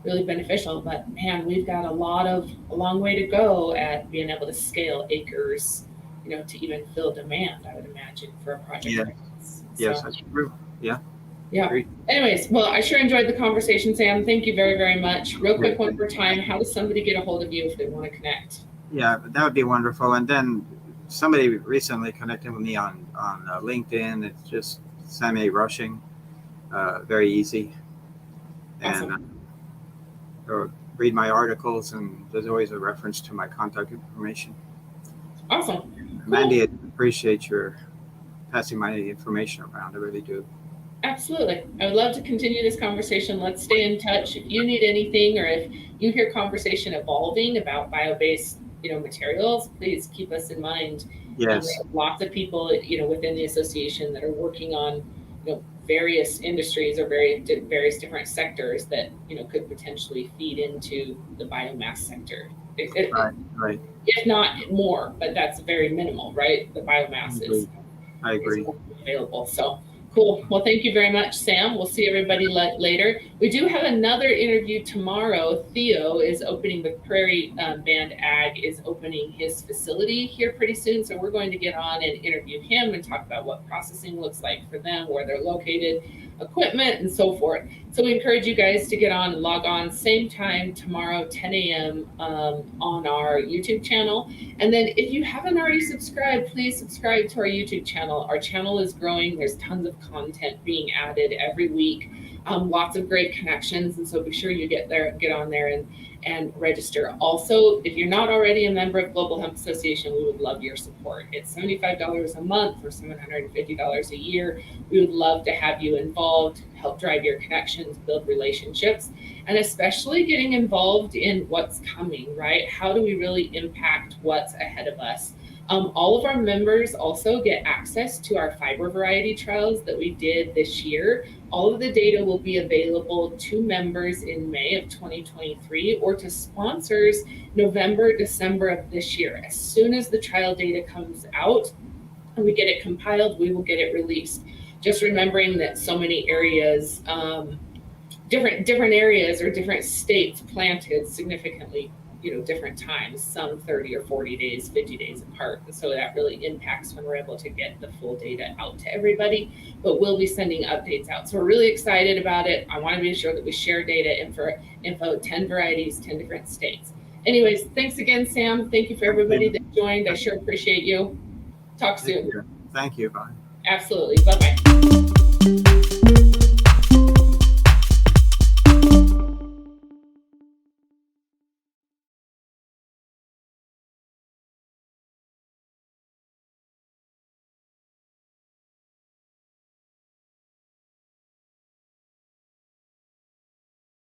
really beneficial. But man, we've got a long way to go at being able to scale acres, to even fill demand, I would imagine, for a project like this. Yes, that's true. Yeah. Great. Anyways, well, I sure enjoyed the conversation, Sam. Thank you very, very much. Real quick, one more time, how does somebody get a hold of you if they want to connect? Yeah, that would be wonderful. And then somebody recently connected with me on LinkedIn. It's just Sam A. Rushing, very easy. Awesome. And or read my articles, and there's always a reference to my contact information. Awesome. Cool. Mandy, I appreciate your passing my information around. I really do. Absolutely. I would love to continue this conversation. Let's stay in touch. If you need anything, or if you hear conversation evolving about bio-based, materials, please keep us in mind. Yes. We have lots of people, within the association that are working on, various industries or various different sectors that, could potentially feed into the biomass sector. Right. If not more, but that's very minimal, right? The biomass I agree. is available. So Cool. Well, thank you very much, Sam. We'll see everybody later. We do have another interview tomorrow. Theo is opening the Prairie Band Ag is opening his facility here pretty soon. So we're going to get on and interview him and talk about what processing looks like for them, where they're located, equipment, and so forth. So we encourage you guys to get on and log on same time tomorrow, 10 a.m. On our YouTube channel. And then if you haven't already subscribed, please subscribe to our YouTube channel. Our channel is growing. There's tons of content being added every week. Lots of great connections. And so be sure you get on there and register. Also, if you're not already a member of Global Hemp Association, we would love your support. It's $75 a month or $750 a year. We would love to have you involved, help drive your connections, build relationships, and especially getting involved in what's coming, right? How do we really impact what's ahead of us? All of our members also get access to our fiber variety trials that we did this year. All of the data will be available to members in May of 2023 or to sponsors November, December of this year. As soon as the trial data comes out and we get it compiled, we will get it released. Just remembering that so many areas, different areas or different states planted significantly, different times, some 30 or 40 days, 50 days apart. And so that really impacts when we're able to get the full data out to everybody, but we'll be sending updates out. So we're really excited about it. I want to be sure that we share data info, 10 varieties, 10 different states. Anyways, thanks again, Sam. Thank you for everybody that joined. I sure appreciate you. Talk soon. Thank you. Bye. Absolutely. Bye-bye.